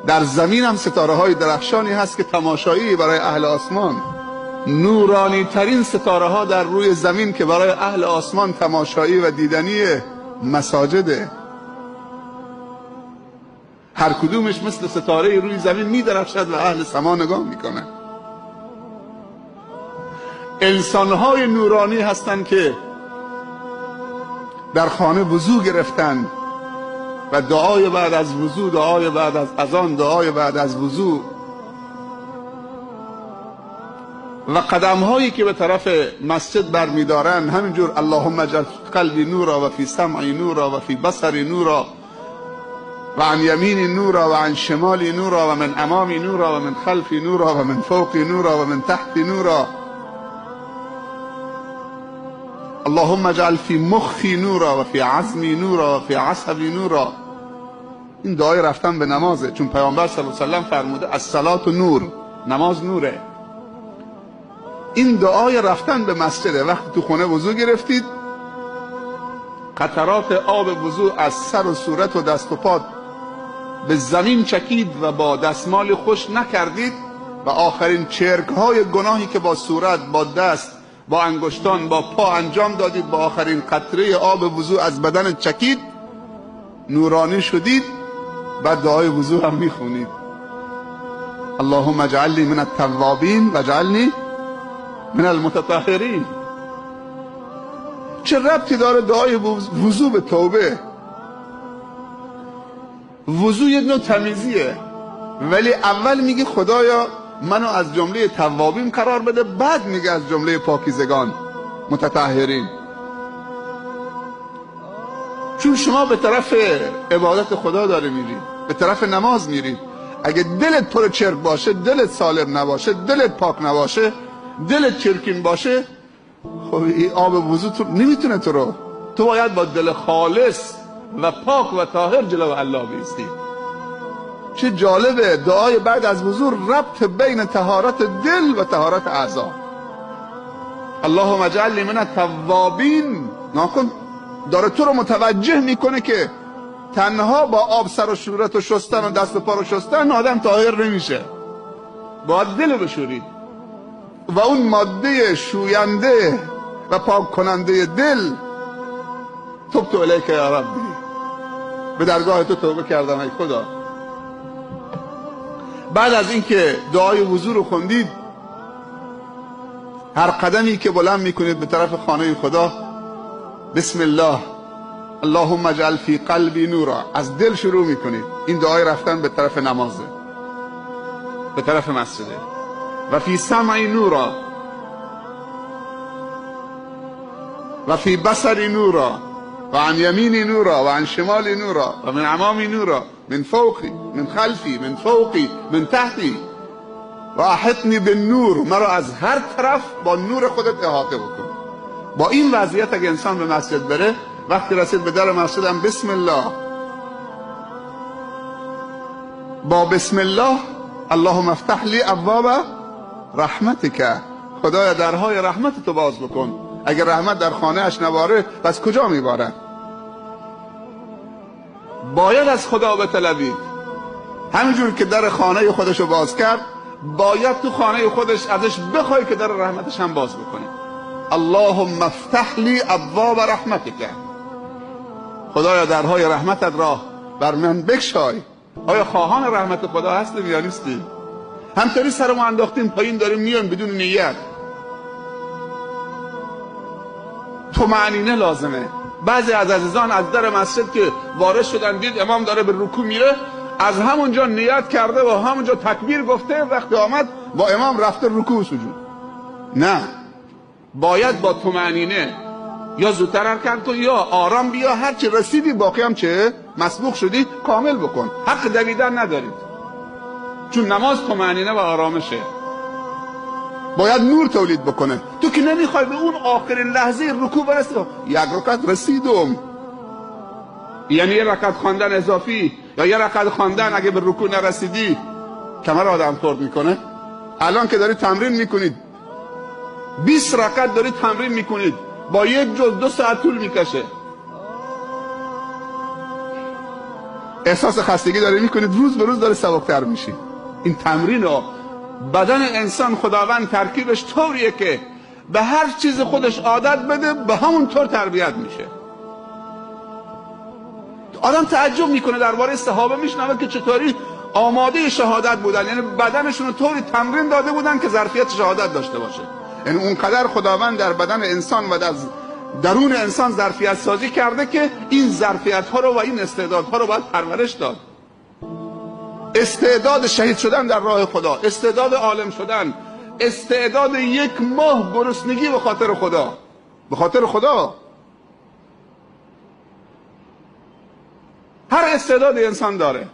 در زمین هم ستاره های درخشانی هست که تماشایی برای اهل آسمان. نورانی ترین ستاره ها در روی زمین که برای اهل آسمان تماشایی و دیدنی مساجده. هر کدومش مثل ستاره روی زمین می درخشد و اهل سما نگاه میکنه. انسانهای نورانی هستند که در خانه وضو گرفتن و دعای بعد از وضو، دعای بعد از اذان، دعای بعد از وضو و قدمهایی که به طرف مسجد برمیدارن همینجور اللهم اجعل قلبی نورا و فی سمعی نورا و فی بصری نورا و عن یمین نورا و عن شمالی نورا و من امامی نورا و من خلفی نورا و من فوقی نورا و من تحتی نورا اللهم اجعل فی مخی نورا و فی عظمی نورا و فی عصبی نورا. این دعای رفتن به نمازه، چون پیامبر صلی الله علیه و سلم فرموده الصلاة نور، نماز نوره. این دعای رفتن به مسجده. وقتی تو خونه وضو گرفتید، قطرات آب وضو از سر و صورت و دست و پات به زمین چکید و با دستمال خوش نکردید و آخرین چرک های گناهی که با صورت، با دست، با انگشتان، با پا انجام دادید، با آخرین قطره آب وضو از بدن چکید، نورانی شدید. بعد دعای وضو هم میخونید اللهم اجعلنی من التوابین و اجعلنی من المتطهرین. چه ربطی داره دعای وضو به توبه؟ وضو یه نوع تمیزیه، ولی اول میگه خدایا منو از جمله توابین قرار بده، بعد میگه از جمله پاکیزگان متطهرین. چون شما به طرف عبادت خدا داره میری، به طرف نماز میری. اگه دلت پر چرک باشه، دلت سالم نباشه، دلت پاک نباشه، دلت چرکین باشه، خب این آب وضو تو نمیتونه تو باید با دل خالص و پاک و طاهر جلو الله بیستی. چه جالبه دعای بعد از وضو ربط بین طهارت دل و طهارت اعضا. اللهم اجعلنی من التوابین. ناکن داره تو رو متوجه میکنه که تنها با آب سر و صورت و شستن و دست و پا رو شستن آدم طاهر نمیشه، باید دل بشورید و اون ماده شوینده و پاک کننده دل تبت الیک یا ربی، به درگاه تو توبه کردم ای خدا. بعد از اینکه دعای وضو رو خوندید، هر قدمی که بلند میکنید به طرف خانه خدا، بسم الله اللهم اجعل فی قلبی نورا، از دل شروع میکنید. این دعای رفتن به طرف نمازه، به طرف مسجده. و فی سمعی نورا و فی بصری نورا و عن یمینی نورا و عن شمالی نورا و من امامی نورا من فوقی من خلفی من فوقی من تحتی و احطنی بالنور، مرا از هر طرف با نور خودت احاطه بکن. با این وضعیت اگه انسان به مسجد بره، وقتی رسید به در مسجد هم بسم الله، با بسم الله اللهم افتح لی ابواب رحمتک، خدایا درهای رحمت تو باز بکن. اگر رحمت در خانه اش نباره پس کجا میباره؟ باید از خدا بطلبید. همینجور که در خانه خودشو باز کرد، باید تو خانه خودش ازش بخوای که در رحمتش هم باز بکنه. اللهم افتح لی ابواب رحمتک، خدایا درهای رحمتت را بر من بگشای. آیا خواهان رحمت خدا هستیم یا نیستیم؟ همطوری سرمو انداختیم پایین داریم میایم بدون نیت. طمأنینه لازمه. بعضی از عزیزان از در مسجد که وارد شدن دید امام داره به رکوع میره، از همونجا نیت کرده و همونجا تکبیر گفته، وقتی آمد با امام رفته رکوع و سجود. نه، باید با طمأنینه یا زودتر حرکت کن یا آرام بیا، هر چی رسیدی باقی هم چه مسبوق شدی کامل بکن. حق دویدن ندارید، چون نماز طمأنینه و آرامشه. باید نور تولید بکنه. تو که نمیخوای به اون آخرین لحظه رکوع برسی، یک رکعت رسیدم، یعنی یه رکعت خواندن اضافی یا یه رکعت خواندن اگه به رکوع نرسیدی کمر آدم خورد میکنه. الان که دارید تمرین میکنید 20 رکعت دارید تمرین میکنید، با یک جز 2 ساعت طول میکشه. احساس خستگی داره میکنید، روز به روز داره سبکتر میشید. این تمرین رو بدن انسان خداوند ترکیبش طوریه که به هر چیز خودش عادت بده به همون طور تربیت میشه. آدم تعجب میکنه درباره صحابه، میشنوه که چطوری آماده شهادت بودن، یعنی بدنشون رو طوری تمرین داده بودن که ظرفیت شهادت داشته باشه. یعنی اونقدر خداوند در بدن انسان و در درون انسان ظرفیت سازی کرده که این ظرفیت ها رو و این استعدادها رو باید پرورش داد. استعداد شهید شدن در راه خدا، استعداد عالم شدن، استعداد 1 ماه گرسنگی به خاطر خدا، به خاطر خدا. هر استعدادی انسان داره.